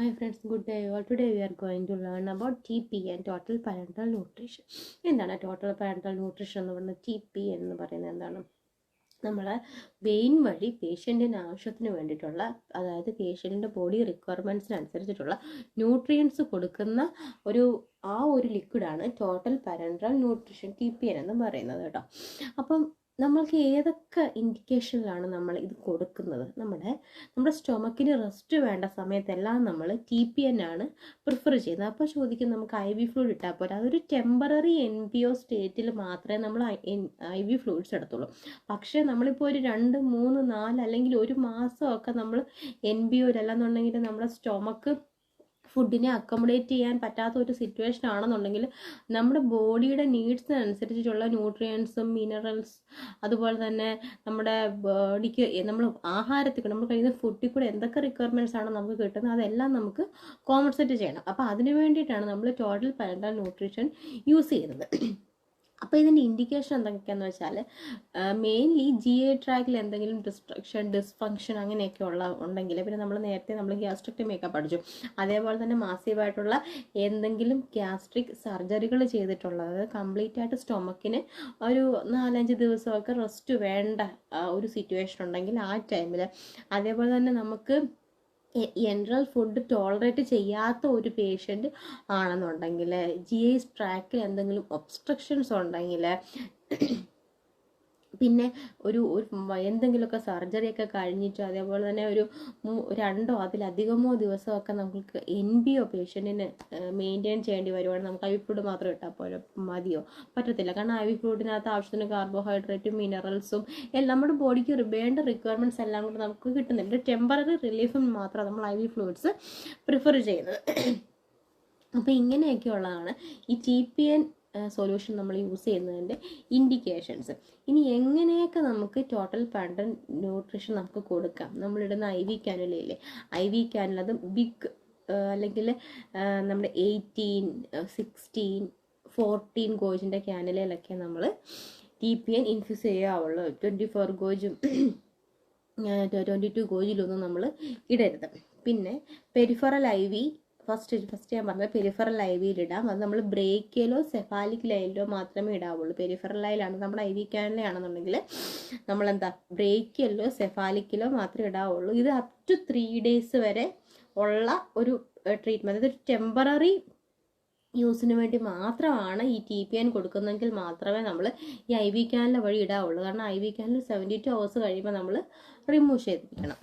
Hi friends, good day all. Today we are going to learn about TPN, Total Parental Nutrition. എന്താണ് total parental nutrition എന്ന് പറയുന്നത്? TPN എന്ന് പറയുന്നത് എന്താണ്? നമ്മളെ വെയിൻ വഴി പേഷ്യൻറ്റിന് ആവശ്യത്തിന് വേണ്ടിയിട്ടുള്ള, അതായത് പേഷ്യൻറ്റിൻ്റെ ബോഡി റിക്വയർമെൻറ്റ്സിനനുസരിച്ചിട്ടുള്ള ന്യൂട്രിയൻസ് കൊടുക്കുന്ന ഒരു ലിക്വിഡാണ് ടോട്ടൽ പാരന്റൽ ന്യൂട്രീഷൻ, TPN എന്ന് പറയുന്നത് കേട്ടോ. അപ്പം നമ്മൾക്ക് ഏതൊക്കെ ഇൻഡിക്കേഷനിലാണ് നമ്മൾ ഇത് കൊടുക്കുന്നത്? നമ്മുടെ സ്റ്റൊമക്കിന് റെസ്റ്റ് വേണ്ട സമയത്തെല്ലാം നമ്മൾ TPN ആണ് പ്രിഫർ ചെയ്യുന്നത്. അപ്പോൾ ചോദിക്കും നമുക്ക് IV ഫ്ലൂയിഡ് ഇട്ടാൽ പോരാ. അതൊരു ടെമ്പററി NPO സ്റ്റേറ്റിൽ മാത്രമേ നമ്മൾ IV ഫ്ലൂയിഡ്സ് എടുത്തുള്ളൂ. പക്ഷേ നമ്മളിപ്പോൾ ഒരു 2, 3, 4 അല്ലെങ്കിൽ ഒരു മാസമൊക്കെ നമ്മൾ NPO അല്ലെന്നുണ്ടെങ്കിൽ നമ്മുടെ സ്റ്റൊമക്ക് ഫുഡിനെ അക്കോമഡേറ്റ് ചെയ്യാൻ പറ്റാത്ത ഒരു സിറ്റുവേഷൻ ആണെന്നുണ്ടെങ്കിൽ നമ്മുടെ ബോഡിയുടെ നീഡ്സിനനുസരിച്ചിട്ടുള്ള ന്യൂട്രിയൻസും മിനറൽസ്, അതുപോലെ തന്നെ നമ്മുടെ ബോഡിക്ക് നമ്മൾ ആഹാരത്തിൽ കൂടെ നമ്മൾ കഴിക്കുന്ന ഫുഡിൽ കൂടെ എന്തൊക്കെ റിക്വയർമെൻറ്റ്സ് ആണ് നമുക്ക് കിട്ടുന്നത് അതെല്ലാം നമുക്ക് കോമ്പൻസേറ്റ് ചെയ്യണം. അപ്പോൾ അതിന് വേണ്ടിയിട്ടാണ് നമ്മൾ ടോട്ടൽ പാരന്റൽ ന്യൂട്രീഷൻ യൂസ് ചെയ്യുന്നത്. അപ്പോൾ ഇതിൻ്റെ ഇൻഡിക്കേഷൻ എന്തൊക്കെയാണെന്ന് വെച്ചാൽ മെയിൻലി GI ട്രാക്കിൽ എന്തെങ്കിലും ഡിസ്ഫങ്ഷൻ അങ്ങനെയൊക്കെ ഉണ്ടെങ്കിൽ, പിന്നെ നമ്മൾ ഗ്യാസ്ട്രിക്ടമിയൊക്കെ പഠിച്ചു, അതേപോലെ തന്നെ മാസീവായിട്ടുള്ള എന്തെങ്കിലും ഗ്യാസ്ട്രിക് സർജറികൾ ചെയ്തിട്ടുള്ളത്, കംപ്ലീറ്റ് ആയിട്ട് സ്റ്റൊമക്കിന് ഒരു 4-5 ദിവസമൊക്കെ റെസ്റ്റ് വേണ്ട ഒരു സിറ്റുവേഷൻ ഉണ്ടെങ്കിൽ ആ ടൈമിൽ, അതേപോലെ തന്നെ നമുക്ക് ജനറൽ ഫുഡ് ടോളറേറ്റ് ചെയ്യാത്ത ഒരു പേഷ്യൻ്റ് ആണെന്നുണ്ടെങ്കിൽ, GI ട്രാക്കിൽ എന്തെങ്കിലും ഒബ്സ്ട്രക്ഷൻസ് ഉണ്ടെങ്കിൽ, പിന്നെ ഒരു എന്തെങ്കിലുമൊക്കെ സർജറിയൊക്കെ കഴിഞ്ഞിട്ട്, അതേപോലെ തന്നെ ഒരു 2 അതിലധികമോ ദിവസമൊക്കെ നമുക്ക് NPO പേഷ്യൻറ്റിന് മെയിൻറ്റെയിൻ ചെയ്യേണ്ടി വരുവാണെങ്കിൽ നമുക്ക് IV ഫ്ലൂയിഡ് മാത്രം ഇട്ടാൽ പോലെ മതിയോ? പറ്റത്തില്ല. കാരണം IV ഫ്ലൂയിഡിനകത്ത് ആവശ്യത്തിന് കാർബോഹൈഡ്രേറ്റും മിനറൽസും നമ്മുടെ ബോഡിക്ക് വേണ്ട റിക്വയർമെൻറ്റ്സ് എല്ലാം കൂടെ നമുക്ക് കിട്ടുന്നുണ്ട്. ടെമ്പററി റിലീഫിന് മാത്രം നമ്മൾ IV ഫ്ലൂയിഡ്സ് പ്രിഫർ ചെയ്യുന്നത്. അപ്പോൾ ഇങ്ങനെയൊക്കെയുള്ളതാണ് ഈ TPN സൊല്യൂഷൻ നമ്മൾ യൂസ് ചെയ്യുന്നതിൻ്റെ ഇൻഡിക്കേഷൻസ്. ഇനി എങ്ങനെയൊക്കെ നമുക്ക് ടോട്ടൽ പാരന്റൽ ന്യൂട്രീഷൻ നമുക്ക് കൊടുക്കാം? നമ്മളിടുന്ന IV ക്യാനുലയില്ലേ, IV ക്യാനുല അത് ബിഗ് അല്ലെങ്കിൽ നമ്മുടെ 18, 16, 14 ഗോജിൻ്റെ ക്യാനുലയിലൊക്കെ നമ്മൾ TPN ഇൻഫ്യൂസ് ചെയ്യാവുള്ളൂ. 24 ഗോജും 22 ഗോജിലൊന്നും നമ്മൾ ഇടരുത്. പിന്നെ പെരിഫറൽ IV ഫസ്റ്റ് ഞാൻ പറഞ്ഞത് പെരിഫറൽ IV ഇടാം. അത് നമ്മൾ ബ്രേക്കിയലോ സെഫാലിക് ലൈനിലോ മാത്രമേ ഇടാവുള്ളൂ. പെരിഫറൽ ലൈനിലാണ് നമ്മുടെ IV ക്യാനുലയാണെന്നുണ്ടെങ്കിൽ നമ്മളെന്താ ബ്രേക്കിയലോ സെഫാലിക്കിലോ മാത്രമേ ഇടാവുള്ളൂ. ഇത് അപ് ടു 3 days വരെ ഉള്ള ഒരു ട്രീറ്റ്മെൻറ്റ്. ഇതൊരു ടെമ്പററി യൂസിന് വേണ്ടി മാത്രമാണ് ഈ TPN കൊടുക്കുന്നതെങ്കിൽ മാത്രമേ നമ്മൾ ഈ IV ക്യാനുല വഴി ഇടാവുള്ളൂ. കാരണം IV ക്യാനുല 72 hours കഴിയുമ്പോൾ നമ്മൾ റിമൂവ് ചെയ്തിരിക്കണം.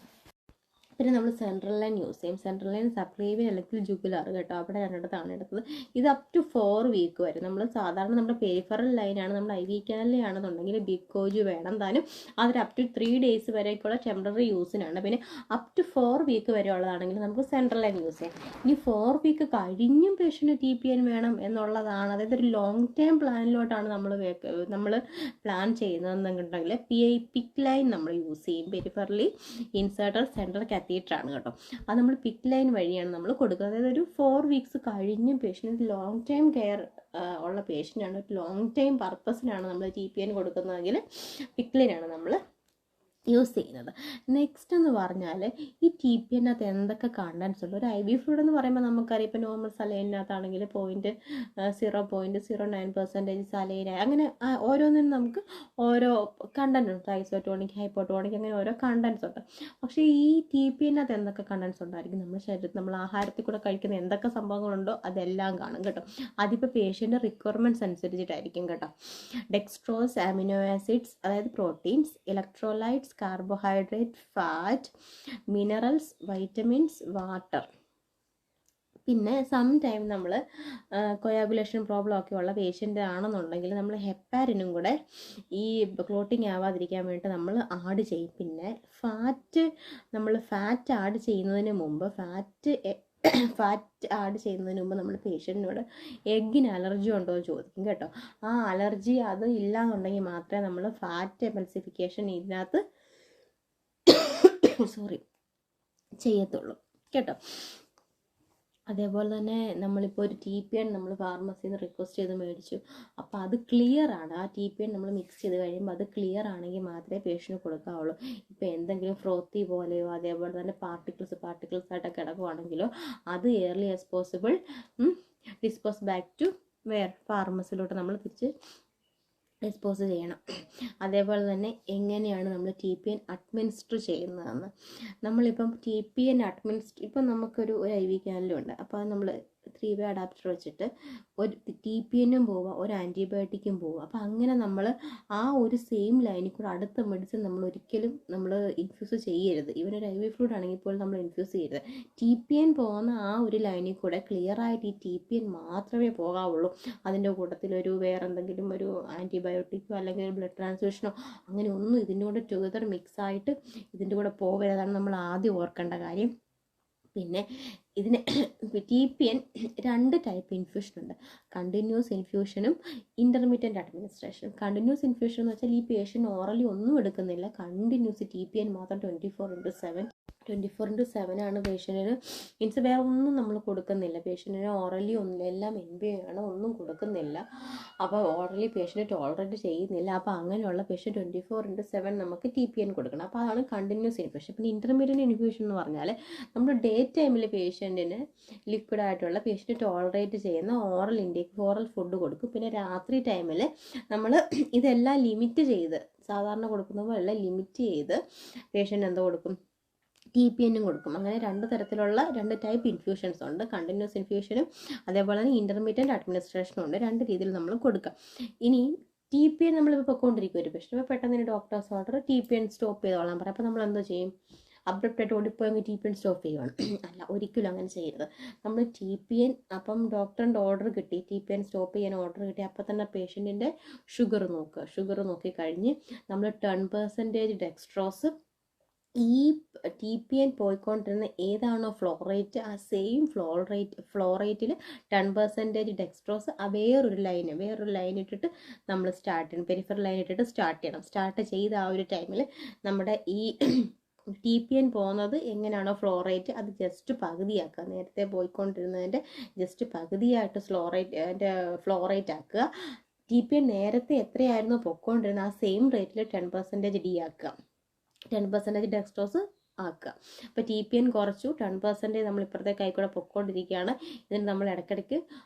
പിന്നെ നമ്മൾ സെൻട്രൽ ലൈൻ യൂസ് ചെയ്യും. സെൻട്രൽ ലൈൻ സബ്ക്ലേവിയൻ അല്ലെങ്കിൽ ജുഗുലാർ കേട്ടോ, അവിടെ 2 എടുത്തത്. ഇത് അപ് ടു 4 week വരെ. നമ്മൾ സാധാരണ നമ്മുടെ പെരിഫറൽ ലൈനാണ്, നമ്മുടെ IV ക്യാനുലയാണെന്നുണ്ടെങ്കിൽ ബിഗ് ഗോജ് വേണം താനും. അതൊരു അപ് ടു 3 days വരേക്കുള്ള ടെമ്പററി യൂസിനാണ്. പിന്നെ അപ് ടു 4 week വരെ ഉള്ളതാണെങ്കിൽ നമുക്ക് സെൻട്രൽ ലൈൻ യൂസ് ചെയ്യാം. ഇനി 4 week കഴിഞ്ഞും പേഷ്യൻ്റ് TPN വേണം എന്നുള്ളതാണ്, അതായത് ഒരു ലോങ് ടൈം പ്ലാനിലോട്ടാണ് നമ്മൾ പ്ലാൻ ചെയ്യുന്നതെന്നുണ്ടെങ്കിൽ പിക് ലൈൻ നമ്മൾ യൂസ് ചെയ്യും. പെരിഫറലി ഇൻസേർട്ടർ സെൻട്രൽ ആണ് കേട്ടോ. അത് നമ്മൾ പിക് ലൈൻ വഴിയാണ് നമ്മൾ കൊടുക്കുക. അതായത് ഒരു 4 weeks കഴിഞ്ഞും പേഷ്യൻ്റ് ലോങ് ടൈം കെയർ ഉള്ള പേഷ്യൻ്റാണ്, ഒരു ലോങ് ടൈം പർപ്പസിനാണ് നമ്മൾ TPN കൊടുക്കുന്നതെങ്കിൽ പിക് ലൈനാണ് നമ്മൾ യൂസ് ചെയ്യുന്നത്. നെക്സ്റ്റ് എന്ന് പറഞ്ഞാൽ ഈ TPNകത്ത് എന്തൊക്കെ കണ്ടൻസ് ഉണ്ട്? ഒരു IV ഫ്ലൂയിഡ് എന്ന് പറയുമ്പോൾ നമുക്കറിയാം, ഇപ്പോൾ നോർമൽ സലൈനകത്താണെങ്കിൽ 0.09% സലൈൻ, അങ്ങനെ ഓരോന്നിനും നമുക്ക് ഓരോ കണ്ടന്റ് ഉണ്ട്. ഐസോട്ടോണിക്, ഹൈപ്പോട്ടോണിക്, അങ്ങനെ ഓരോ കണ്ടൻസ് ഉണ്ട്. പക്ഷേ ഈ TPNകത്ത് എന്തൊക്കെ കണ്ടൻസ് ഉണ്ടായിരിക്കും? നമ്മുടെ ശരീരത്തിൽ നമ്മൾ ആഹാരത്തിൽ കൂടെ കഴിക്കുന്ന എന്തൊക്കെ സംഭവങ്ങളുണ്ടോ അതെല്ലാം കാണും കേട്ടോ. അതിപ്പോൾ പേഷ്യൻ്റെ റിക്വയർമെൻറ്റ്സ് അനുസരിച്ചിട്ടായിരിക്കും കേട്ടോ. ഡെക്സ്ട്രോസ്, അമിനോ ആസിഡ്സ് അതായത് proteins, electrolytes, carbohydrate, fat, minerals, vitamins, water. പിന്നെ സം ടൈം നമ്മൾ കൊയാഗുലേഷൻ പ്രോബ്ലം ഒക്കെ ഉള്ള പേഷ്യൻ്റ് ആണെന്നുണ്ടെങ്കിൽ നമ്മൾ ഹെപ്പാരിനും കൂടെ ഈ ക്ലോട്ടിങ് ആവാതിരിക്കാൻ വേണ്ടി നമ്മൾ ആഡ് ചെയ്യും. പിന്നെ ഫാറ്റ് ആഡ് ചെയ്യുന്നതിന് മുമ്പ് ആഡ് ചെയ്യുന്നതിന് മുമ്പ് നമ്മൾ പേഷ്യൻറ്റിനോട് എഗ്ഗിന് അലർജി ഉണ്ടോ എന്ന് ചോദിക്കും കേട്ടോ. ആ അലർജി അത് ഇല്ലാന്നുണ്ടെങ്കിൽ മാത്രമേ നമ്മൾ ഫാറ്റ് എമൽസിഫിക്കേഷൻ ഇതിനകത്ത് ചെയ്യത്തുള്ളൂ കേട്ടോ. അതേപോലെ തന്നെ നമ്മളിപ്പോൾ ഒരു ടി പി എൻ നമ്മൾ ഫാർമസിയിൽ നിന്ന് റിക്വസ്റ്റ് ചെയ്ത് മേടിച്ചു. അപ്പോൾ അത് ക്ലിയർ ആണ്. ആ ടി പി എൻ നമ്മൾ മിക്സ് ചെയ്ത് കഴിയുമ്പോൾ അത് ക്ലിയർ ആണെങ്കിൽ മാത്രമേ പേഷ്യൻറ്റ് കൊടുക്കാവുള്ളൂ. ഇപ്പോൾ എന്തെങ്കിലും ഫ്രോത്തി പോലെയോ അതേപോലെ തന്നെ പാർട്ടിക്കിൾസ് ആയിട്ടൊക്കെ കിടക്കുവാണെങ്കിലോ അത് early as possible dispose back to ഫാർമസിയിലോട്ട് നമ്മൾ തിരിച്ച് ഡിസ്പോസ് ചെയ്യണം. അതേപോലെ തന്നെ എങ്ങനെയാണ് നമ്മൾ ടി പി എൻ അഡ്മിനിസ്റ്റർ ചെയ്യുന്നതെന്ന്. നമ്മളിപ്പം ടി പി എൻ ഇപ്പം നമുക്കൊരു ഐ വി ക്യാനിലുണ്ട്. അപ്പോൾ അത് നമ്മൾ 3-way അഡാപ്റ്റർ വെച്ചിട്ട് ഒരു ടി പി എന്നും പോവുക, ഒരു ആൻറ്റിബയോട്ടിക്കും പോവുക. അപ്പോൾ അങ്ങനെ നമ്മൾ ആ ഒരു സെയിം ലൈനിൽ കൂടെ അടുത്ത മെഡിസിൻ നമ്മൾ ഒരിക്കലും ഇൻഫ്യൂസ് ചെയ്യരുത്. ഇവനൊരു ഐ വി ഫ്ലൂയിഡ് ആണെങ്കിൽ പോലും നമ്മൾ ഇൻഫ്യൂസ് ചെയ്യരുത്. ടി പി എൻ പോകുന്ന ആ ഒരു ലൈനിൽ കൂടെ ക്ലിയർ ആയിട്ട് ഈ ടി പി എൻ മാത്രമേ പോകാവുള്ളൂ. അതിൻ്റെ കൂട്ടത്തിൽ വേറെ എന്തെങ്കിലും ഒരു ആൻറ്റിബയോട്ടിക്കോ അല്ലെങ്കിൽ ഒരു ബ്ലഡ് ട്രാൻസ്ഫ്യൂഷനോ അങ്ങനെ ഒന്നും ഇതിൻ്റെ കൂടെ ടുഗദർ മിക്സ് ആയിട്ട് ഇതിൻ്റെ കൂടെ പോകരുതാണ് നമ്മൾ ആദ്യം ഓർക്കേണ്ട കാര്യം. പിന്നെ ഇതിന് T P N 2 type infusion ഉണ്ട്. കണ്ടിന്യൂസ് ഇൻഫ്യൂഷനും ഇൻ്റർമീഡിയറ്റ് അഡ്മിനിസ്ട്രേഷനും. കണ്ടിന്യൂസ് ഇൻഫ്യൂഷൻ എന്ന് വെച്ചാൽ ഈ പേഷ്യൻ്റ് ഓറലി ഒന്നും എടുക്കുന്നില്ല, കണ്ടിന്യൂസ് ടി പി എൻ മാത്രം 24/7 ആണ് പേഷ്യൻറ്റിന്. മീൻസ് വേറെ ഒന്നും നമ്മൾ കൊടുക്കുന്നില്ല, പേഷ്യൻറ്റിന് ഓറലി ഒന്നും, എല്ലാം NB ആണ്, ഒന്നും കൊടുക്കുന്നില്ല. അപ്പോൾ ഓറലി പേഷ്യൻറ്റ് ടോളറേറ്റ് ചെയ്യുന്നില്ല. അപ്പോൾ അങ്ങനെയുള്ള പേഷ്യൻറ്റ് 24/7 നമുക്ക് ടി പി എൻ കൊടുക്കണം. അപ്പോൾ അതാണ് കണ്ടിന്യൂസ് ഇൻഫ്യൂഷൻ. പിന്നെ ഇൻ്റർമീഡിയറ്റ് ഇൻഫ്യൂഷൻ എന്ന് പറഞ്ഞാൽ നമ്മൾ ഡേ ടൈമിൽ പേഷ്യൻറ്റിന് ലിക്വിഡായിട്ടുള്ള പേഷ്യൻറ്റ് ടോളറേറ്റ് ചെയ്യുന്ന ഓറൽ ഫുഡ് കൊടുക്കും. പിന്നെ രാത്രി ടൈമിൽ നമ്മൾ ഇതെല്ലാം ലിമിറ്റ് ചെയ്ത്, സാധാരണ കൊടുക്കുന്ന പോലെ ലിമിറ്റ് ചെയ്ത് പേഷ്യൻ്റ് എന്തോ കൊടുക്കും, ടി പി എന്നും കൊടുക്കും. അങ്ങനെ 2 തരത്തിലുള്ള 2 ടൈപ്പ് ഇൻഫ്യൂഷൻസ് ഉണ്ട്. കണ്ടിന്യൂസ് ഇൻഫ്യൂഷനും അതേപോലെ തന്നെ ഇൻ്റർമീഡിയറ്റ് അഡ്മിനിസ്ട്രേഷനും ഉണ്ട്. 2 രീതിയിൽ നമ്മൾ കൊടുക്കാം. ഇനി ടി പി എൻ നമ്മളിപ്പോൾ പൊയ്ക്കൊണ്ടിരിക്കും ഒരു പേഷ്യൻ്റ്, അപ്പോൾ പെട്ടെന്ന് doctor's order T P N stop ചെയ്തോളാൻ പറയും. അപ്പോൾ നമ്മൾ എന്തോ ചെയ്യും, അബ്രപ്റ്റായിട്ട് ഓടിപ്പോയെങ്കിൽ ടി പി എൻ സ്റ്റോപ്പ് ചെയ്യുവാണ്. അല്ല, ഒരിക്കലും അങ്ങനെ ചെയ്യരുത്. നമ്മൾ ടി പി എൻ, അപ്പം ഡോക്ടറിൻ്റെ ഓർഡർ കിട്ടി, ടി പി എൻ സ്റ്റോപ്പ് ചെയ്യാൻ ഓർഡർ കിട്ടി, അപ്പോൾ തന്നെ പേഷ്യൻറ്റിൻ്റെ ഷുഗർ നോക്കുക. ഷുഗർ നോക്കിക്കഴിഞ്ഞ് നമ്മൾ 10% ഡെക്സ്ട്രോസ്, ഈ ടി പി എൻ പോയിക്കൊണ്ടിരുന്ന ഏതാണോ ഫ്ലോറേറ്റ്, ആ സെയിം ഫ്ലോറേറ്റിൽ 10% ഡെക്സ്ട്രോസ് വേറൊരു ലൈൻ ഇട്ടിട്ട് നമ്മൾ സ്റ്റാർട്ട് ചെയ്യണം. പെരിഫറൽ ലൈൻ ഇട്ടിട്ട് സ്റ്റാർട്ട് ചെയ്യണം. സ്റ്റാർട്ട് ചെയ്ത ആ ഒരു ടൈമിൽ നമ്മുടെ ഈ ടി പി എൻ പോകുന്നത് എങ്ങനെയാണോ ഫ്ലോറേറ്റ്, അത് ജസ്റ്റ് പകുതിയാക്കുക. നേരത്തെ പോയിക്കൊണ്ടിരുന്നതിൻ്റെ ജസ്റ്റ് പകുതിയായിട്ട് ഫ്ലോറേറ്റ് ആക്കുക. ടി പി എൻ നേരത്തെ എത്രയായിരുന്നു പൊയ്ക്കൊണ്ടിരുന്നത് ആ സെയിം റേറ്റിൽ 10% ഡി ആക്കുക, 10% ഡെക്സ്ട്രോസ് ആക്കുക. അപ്പോൾ ടി പി എൻ കുറച്ചു, 10% നമ്മൾ ഇപ്പുറത്തെ കൈ കൂടെ പൊയ്ക്കൊണ്ടിരിക്കുകയാണ്. ഇതിന് നമ്മൾ ഇടയ്ക്കിടയ്ക്ക്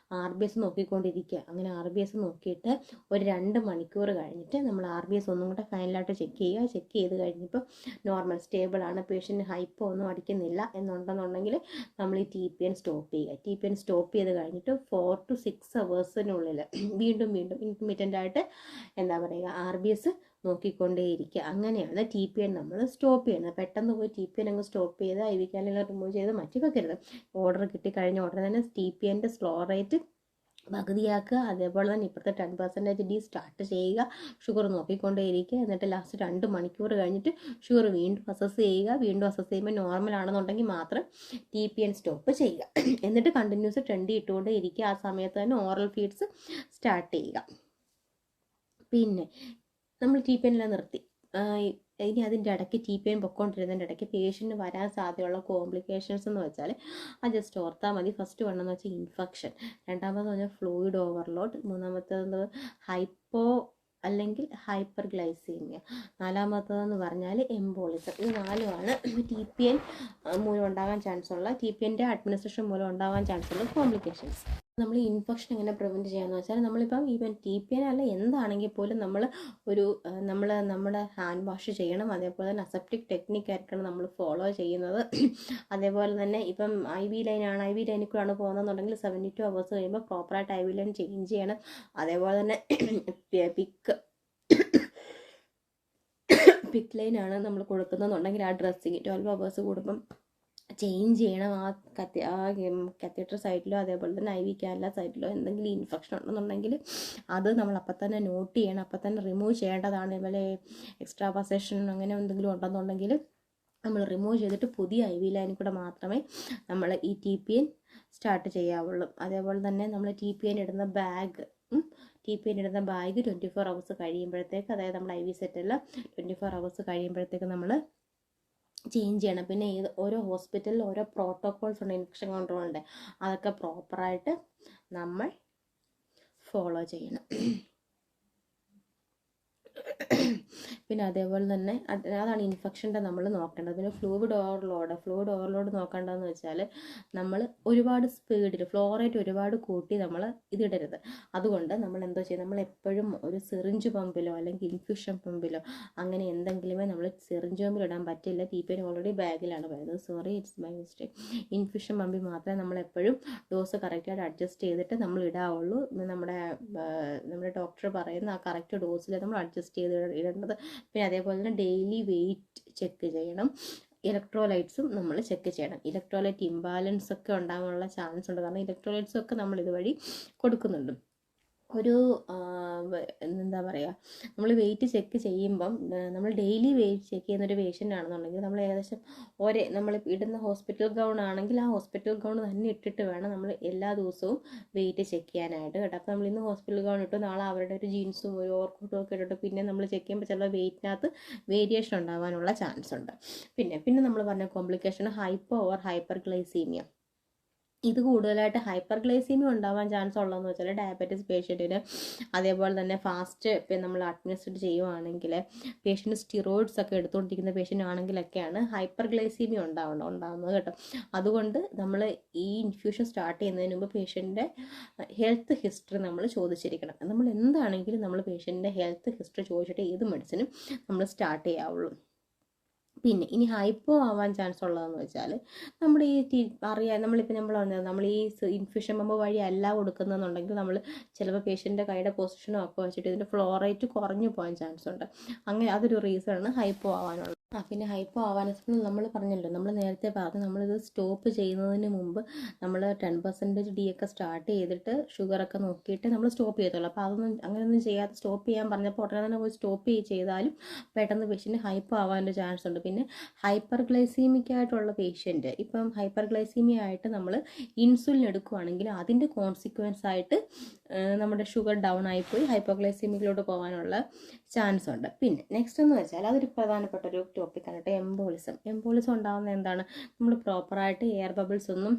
RBS നോക്കിക്കൊണ്ടിരിക്കുക. അങ്ങനെ RBS നോക്കിയിട്ട് ഒരു 2 മണിക്കൂർ കഴിഞ്ഞിട്ട് നമ്മൾ RBS ഒന്നും കൂടെ ഫൈനലായിട്ട് ചെക്ക് ചെയ്യുക. ചെക്ക് ചെയ്ത് കഴിഞ്ഞപ്പോൾ നോർമൽ സ്റ്റേബിൾ ആണ്, പേഷ്യൻറ്റ് ഹൈപ്പോ ഒന്നും അടിക്കുന്നില്ല എന്നുണ്ടെന്നുണ്ടെങ്കിൽ നമ്മൾ ഈ ടി പി എൻ സ്റ്റോപ്പ് ചെയ്യുക. ടി പി എൻ സ്റ്റോപ്പ് ചെയ്ത് കഴിഞ്ഞിട്ട് 4 to 6 hours വീണ്ടും ഇൻറ്റർമീഡിയൻ്റ് ആയിട്ട് RBS നോക്കിക്കൊണ്ടേയിരിക്കുക. അങ്ങനെയാണ് ടി പി എൻ നമ്മൾ സ്റ്റോപ്പ് ചെയ്യുന്നത്. പെട്ടെന്ന് പോയി ടി പി എൻ അങ്ങ് സ്റ്റോപ്പ് ചെയ്ത് ഐ വി ക്യാനിലെല്ലാം റിമൂവ് ചെയ്ത് മാറ്റി വെക്കരുത്. ഓർഡർ കിട്ടിക്കഴിഞ്ഞ ഉടനെ തന്നെ ടി പി എൻ്റെ സ്ലോ റേറ്റ് പകുതിയാക്കുക. അതേപോലെ തന്നെ ഇപ്പോഴത്തെ 10% ഡി സ്റ്റാർട്ട് ചെയ്യുക. ഷുഗർ നോക്കിക്കൊണ്ടേയിരിക്കുക. എന്നിട്ട് ലാസ്റ്റ് 2 മണിക്കൂർ കഴിഞ്ഞിട്ട് ഷുഗർ വീണ്ടും അസസ് ചെയ്യുക. വീണ്ടും അസസ് ചെയ്യുമ്പോൾ നോർമൽ ആണെന്നുണ്ടെങ്കിൽ മാത്രം ടി പി എൻ സ്റ്റോപ്പ് ചെയ്യുക. എന്നിട്ട് കണ്ടിന്യൂസ് ട്രെൻഡ് ഇട്ടുകൊണ്ടേ ഇരിക്കുക. ആ സമയത്ത് തന്നെ ഓറൽ ഫീഡ്സ് സ്റ്റാർട്ട് ചെയ്യുക. പിന്നെ നമ്മൾ ടി പി എല്ലാം നിർത്തി. ഇനി അതിൻ്റെ ഇടയ്ക്ക് ടി പി എൻ പൊയ്ക്കൊണ്ടിരുന്നതിൻ്റെ ഇടയ്ക്ക് പേഷ്യൻറ്റ് വരാൻ സാധ്യതയുള്ള കോംപ്ലിക്കേഷൻസ് എന്ന് വെച്ചാൽ അത് ജസ്റ്റ് ഓർത്താൽ മതി. ഫസ്റ്റ് വണ്ണെന്ന് വെച്ചാൽ ഇൻഫെക്ഷൻ, രണ്ടാമതെന്ന് പറഞ്ഞാൽ ഫ്ലൂയിഡ് ഓവർലോഡ്, മൂന്നാമത്തേത് ഹൈപ്പോ അല്ലെങ്കിൽ ഹൈപ്പർ ഗ്ലൈസീമിയ, നാലാമത്തേതെന്ന് പറഞ്ഞാൽ എംബോളിസം. ഇത് 4ആണ് ടി പി എൻ മൂലം ഉണ്ടാകാൻ ചാൻസുള്ള, ടി പി എൻ്റെ അഡ്മിനിസ്ട്രേഷൻ മൂലം ഉണ്ടാകാൻ ചാൻസുള്ള കോംപ്ലിക്കേഷൻസ്. നമ്മൾ ഇൻഫെക്ഷൻ എങ്ങനെ പ്രിവെൻറ്റ് ചെയ്യാമെന്ന് വെച്ചാൽ നമ്മളിപ്പം ഈവൻ ടി പി എൻ അല്ല എന്താണെങ്കിൽ പോലും നമ്മൾ നമ്മുടെ ഹാൻഡ് വാഷ് ചെയ്യണം. അതേപോലെ തന്നെ അസെപ്റ്റിക് ടെക്നിക്കായിരിക്കണം നമ്മൾ ഫോളോ ചെയ്യുന്നത്. അതേപോലെ തന്നെ ഇപ്പം ഐ വി ലൈനിൽ കൂടെയാണ് പോകുന്നതെന്നുണ്ടെങ്കിൽ 72 hours കഴിയുമ്പോൾ പ്രോപ്പറായിട്ട് ഐ വി ലൈൻ ചേഞ്ച് ചെയ്യണം. അതേപോലെ തന്നെ പിക്ക് ലൈനാണ് നമ്മൾ കൊടുക്കുന്നതെന്നുണ്ടെങ്കിൽ ആ ഡ്രസ്സിങ് 12 hours കൂടുമ്പം ചേഞ്ച് ചെയ്യണം. ആ കത്തീഡ്രൽ സൈഡിലോ അതേപോലെ തന്നെ ഐ വി ക്യാനില സൈഡിലോ എന്തെങ്കിലും ഇൻഫെക്ഷൻ ഉണ്ടെന്നുണ്ടെങ്കിൽ അത് നമ്മൾ അപ്പം തന്നെ നോട്ട് ചെയ്യണം, അപ്പം തന്നെ റിമൂവ് ചെയ്യേണ്ടതാണ്. അതുപോലെ എക്സ്ട്രാ പസേഷൻ അങ്ങനെ എന്തെങ്കിലും ഉണ്ടെന്നുണ്ടെങ്കിൽ നമ്മൾ റിമൂവ് ചെയ്തിട്ട് പുതിയ ഐ വി ലൈനിൽ കൂടെ മാത്രമേ നമ്മൾ ഈ ടി പി എൻ സ്റ്റാർട്ട് ചെയ്യാവുള്ളൂ. അതേപോലെ തന്നെ നമ്മൾ ടി പി എൻ ഇടുന്ന ബാഗ് 24 hours കഴിയുമ്പോഴത്തേക്ക്, അതായത് നമ്മൾ ഐ വി സെറ്റെല്ലാം 24 hours കഴിയുമ്പോഴത്തേക്ക് നമ്മൾ ചേഞ്ച് ചെയ്യണം. പിന്നെ ഓരോ ഹോസ്പിറ്റലിൽ ഓരോ പ്രോട്ടോകോൾസ് ഉണ്ട്, ഇൻഫെക്ഷൻ കൺട്രോളിൻ്റെ, അതൊക്കെ പ്രോപ്പറായിട്ട് നമ്മൾ ഫോളോ ചെയ്യണം. പിന്നെ അതേപോലെ തന്നെ അതാണ് ഇൻഫെക്ഷൻ്റെ നമ്മൾ നോക്കേണ്ടത്. പിന്നെ ഫ്ലൂയിഡ് ഓവർലോഡ് നോക്കേണ്ടതെന്ന് വെച്ചാൽ നമ്മൾ ഒരുപാട് സ്പീഡിൽ ഫ്ലോറേറ്റ് ഒരുപാട് കൂട്ടി നമ്മൾ ഇതിടരുത്. അതുകൊണ്ട് നമ്മൾ എന്തോ ചെയ്യും, നമ്മൾ എപ്പോഴും ഒരു സിറിഞ്ച് പമ്പിലോ അല്ലെങ്കിൽ ഇൻഫ്യൂഷൻ പമ്പിലോ അങ്ങനെ എന്തെങ്കിലുമേ നമ്മൾ സിറിഞ്ച് പമ്പിൽ ഇടാൻ പറ്റില്ല. TPN ഓൾറെഡി ബാഗിലാണ് വരുന്നത്, sorry it's my mistake. Infusion പമ്പിൽ മാത്രമേ നമ്മൾ എപ്പോഴും ഡോസ് കറക്റ്റായിട്ട് അഡ്ജസ്റ്റ് ചെയ്തിട്ട് നമ്മൾ ഇടാവുള്ളൂ. നമ്മുടെ ഡോക്ടർ പറയുന്ന ആ കറക്റ്റ് ഡോസിൽ നമ്മൾ അഡ്ജസ്റ്റ് ചെയ്ത് ഇടേണ്ടത്. പിന്നെ അതേപോലെ തന്നെ ഡെയിലി വെയിറ്റ് ചെക്ക് ചെയ്യണം. ഇലക്ട്രോലൈറ്റ്സും നമ്മൾ ചെക്ക് ചെയ്യണം. ഇലക്ട്രോലൈറ്റ് ഇംബാലൻസ് ഒക്കെ ഉണ്ടാകാനുള്ള ചാൻസ് ഉണ്ട്, കാരണം ഇലക്ട്രോലൈറ്റ്സും ഒക്കെ നമ്മൾ ഇതുവഴി കൊടുക്കുന്നുണ്ട്. ഒരു എന്താ പറയുക, നമ്മൾ വെയിറ്റ് ചെക്ക് ചെയ്യുമ്പം നമ്മൾ ഡെയിലി വെയിറ്റ് ചെക്ക് ചെയ്യുന്നൊരു പേഷ്യൻ്റ് ആണെന്നുണ്ടെങ്കിൽ നമ്മൾ ഏകദേശം നമ്മൾ ഇടുന്ന ഹോസ്പിറ്റൽ ഗൗൺ ആണെങ്കിൽ ആ ഹോസ്പിറ്റൽ ഗൗൺ തന്നെ ഇട്ടിട്ട് വേണം നമ്മൾ എല്ലാ ദിവസവും വെയിറ്റ് ചെക്ക് ചെയ്യാനായിട്ട് കേട്ടോ. അപ്പോൾ നമ്മൾ ഇന്ന് ഹോസ്പിറ്റൽ ഗൗൺ ഇട്ടു, നാളെ അവരുടെ ഒരു ജീൻസും ഒരു ഓവർകോട്ടും ഒക്കെ ഇട്ടിട്ട് പിന്നെ നമ്മൾ ചെക്ക് ചെയ്യുമ്പോൾ ചില വെയിറ്റിനകത്ത് വേരിയേഷൻ ഉണ്ടാകാനുള്ള ചാൻസ് ഉണ്ട്. പിന്നെ നമ്മൾ പറഞ്ഞ കോംപ്ലിക്കേഷൻ ഹൈപ്പോ ഓർ ഹൈപ്പർഗ്ലൈസീമിയ. ഇത് കൂടുതലായിട്ട് ഹൈപ്പർഗ്ലൈസീമിയ ഉണ്ടാവാൻ ചാൻസ് ഉള്ളതെന്ന് വെച്ചാൽ ഡയബറ്റീസ് പേഷ്യൻറ്റിന്, അതേപോലെ തന്നെ ഫാസ്റ്റ് നമ്മൾ അഡ്മിനിസ്ട്രേറ്റ് ചെയ്യുവാണെങ്കിൽ പേഷ്യൻറ്റ് സ്റ്റിറോയിഡ്സ് ഒക്കെ എടുത്തുകൊണ്ടിരിക്കുന്ന പേഷ്യൻ്റ് ആണെങ്കിലൊക്കെയാണ് ഹൈപ്പർഗ്ലൈസീമിയ ഉണ്ടാകുന്നത് കേട്ടോ. അതുകൊണ്ട് നമ്മൾ ഈ ഇൻഫ്യൂഷൻ സ്റ്റാർട്ട് ചെയ്യുന്നതിന് മുമ്പ് പേഷ്യൻ്റെ ഹെൽത്ത് ഹിസ്റ്ററി നമ്മൾ ചോദിച്ചിരിക്കണം. നമ്മൾ എന്താണെങ്കിലും നമ്മൾ പേഷ്യൻ്റെ ഹെൽത്ത് ഹിസ്റ്ററി ചോദിച്ചിട്ട് ഏത് മെഡിസിനും നമ്മൾ സ്റ്റാർട്ട് ചെയ്യാവുള്ളൂ. പിന്നെ ഇനി ഹൈപ്പോ ആവാൻ ചാൻസ് ഉള്ളതെന്ന് വെച്ചാൽ നമ്മുടെ ഈ നമ്മളിപ്പോൾ നമ്മൾ ഈ ഇൻഫ്യൂഷൻ പമ്പ് വഴി അല്ല കൊടുക്കുന്നതെന്നുണ്ടെങ്കിൽ നമ്മൾ ചിലപ്പോൾ പേഷ്യൻ്റെ കൈയുടെ പൊസിഷനോ ഒക്കെ വെച്ചിട്ട് ഇതിൻ്റെ ഫ്ലോറേറ്റ് കുറഞ്ഞു പോകാൻ ചാൻസ് ഉണ്ട്. അങ്ങനെ അതൊരു റീസണാണ് ഹൈപ്പോ ആവാനുള്ളത്. പിന്നെ ഹൈപ്പോ ആവാനെന്ന് നമ്മൾ പറഞ്ഞല്ലോ, നമ്മൾ നേരത്തെ പറഞ്ഞു നമ്മളിത് സ്റ്റോപ്പ് ചെയ്യുന്നതിന് മുമ്പ് നമ്മൾ 10% ഡി ഒക്കെ സ്റ്റാർട്ട് ചെയ്തിട്ട് ഷുഗറൊക്കെ നോക്കിയിട്ട് നമ്മൾ സ്റ്റോപ്പ് ചെയ്തോളൂ. അപ്പോൾ അങ്ങനെയൊന്നും ചെയ്യാതെ സ്റ്റോപ്പ് ചെയ്യാൻ പറഞ്ഞപ്പോൾ ഉടനെ തന്നെ പോയി സ്റ്റോപ്പ് ചെയ്താലും പെട്ടെന്ന് പേഷ്യൻറ്റ് ഹൈപ്പോ ആവാൻ്റെ ചാൻസ് ഉണ്ട്. പിന്നെ ഹൈപ്പർഗ്ലൈസീമിക് ആയിട്ടുള്ള പേഷ്യൻറ്റ്, ഇപ്പം ഹൈപ്പർഗ്ലൈസീമിയ ആയിട്ട് നമ്മൾ ഇൻസുലിൻ എടുക്കുകയാണെങ്കിൽ അതിൻ്റെ കോൺസിക്വൻസ് ആയിട്ട് നമ്മുടെ ഷുഗർ ഡൗൺ ആയിപ്പോയി ഹൈപ്പോഗ്ലൈസീമിക്കിലോട്ട് പോകാനുള്ള ചാൻസ് ഉണ്ട്. പിന്നെ നെക്സ്റ്റ് എന്ന് വെച്ചാൽ അതൊരു പ്രധാനപ്പെട്ട ഒരു ടോപ്പിക്കാണ് കേട്ടോ, എംബോളിസം ഉണ്ടാകുന്ന എന്താണ്, നമ്മൾ പ്രോപ്പറായിട്ട് എയർ ബബിൾസ് ഒന്നും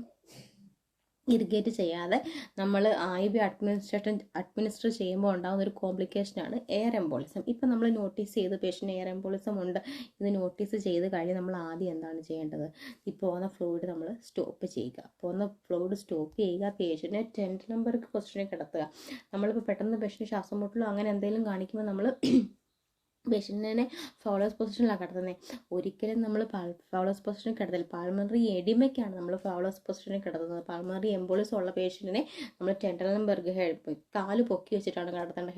ഇറിഗേറ്റ് ചെയ്യാതെ നമ്മൾ IV അഡ്മിനിസ്റ്റർ ചെയ്യുമ്പോൾ ഉണ്ടാകുന്ന ഒരു കോംപ്ലിക്കേഷനാണ് എയർ എംബോളിസം. ഇപ്പം നമ്മൾ നോട്ടീസ് ചെയ്ത് പേഷ്യൻ്റ് എയർ എംബോളിസം ഉണ്ട് ഇത് നോട്ടീസ് ചെയ്ത് കഴിഞ്ഞ് നമ്മൾ ആദ്യം എന്താണ് ചെയ്യേണ്ടത്, ഈ പോകുന്ന ഫ്ലൂയിഡ് നമ്മൾ സ്റ്റോപ്പ് ചെയ്യുക. പേഷ്യൻറ്റിനെ 10th നമ്പർക്ക് പൊസിഷനിൽ കിടത്തുക. നമ്മളിപ്പോൾ പെട്ടെന്ന് പേഷ്യൻ്റ് ശ്വാസം മുട്ടലോ അങ്ങനെ എന്തെങ്കിലും കാണിക്കുമ്പോൾ നമ്മൾ പേഷ്യൻറ്റിനെ ഫൗളേഴ്സ് പൊസിഷനിലാണ് കിടത്തുന്നത്. ഒരിക്കലും നമ്മൾ ഫൗളേഴ്സ് പൊസിഷനിൽ കിടത്തില്ല. പാൾമണറി എഡിമയ്ക്കാണ് നമ്മൾ ഫൗളേഴ്സ് പൊസിഷനിൽ കിടത്തുന്നത്. പാൾമണറി എംബോളിസം ഉള്ള പേഷ്യൻറ്റിനെ നമ്മൾ ടെൻഡർലംബർഗ് കാല് പൊക്കി വെച്ചിട്ടാണ് കിടത്തേണ്ടത്.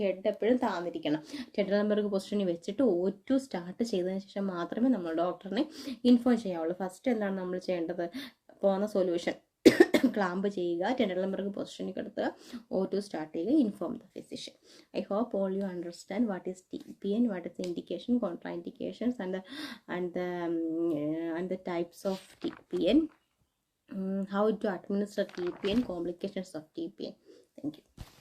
ഹെഡ് എപ്പോഴും താന്നിരിക്കണം. ടെൻഡർലംബർഗ് പൊസിഷനിൽ വെച്ചിട്ട് O2 സ്റ്റാർട്ട് ചെയ്തതിന് ശേഷം മാത്രമേ നമ്മൾ ഡോക്ടറിനെ ഇൻഫോം ചെയ്യാവുള്ളൂ. ഫസ്റ്റ് എന്താണ് നമ്മൾ ചെയ്യേണ്ടത്, പോകുന്ന സൊല്യൂഷൻ ക്ലാമ്പ് ചെയ്യുക, ടെൻഡർലംബർഗ് പൊസിഷനിൽ കിടത്തുക, O2 സ്റ്റാർട്ട് ചെയ്യുക, inform the physician. I hope all you understand what is TPN, what is the indication, contraindications and the types of TPN, how to administer TPN, complications of TPN. Thank you.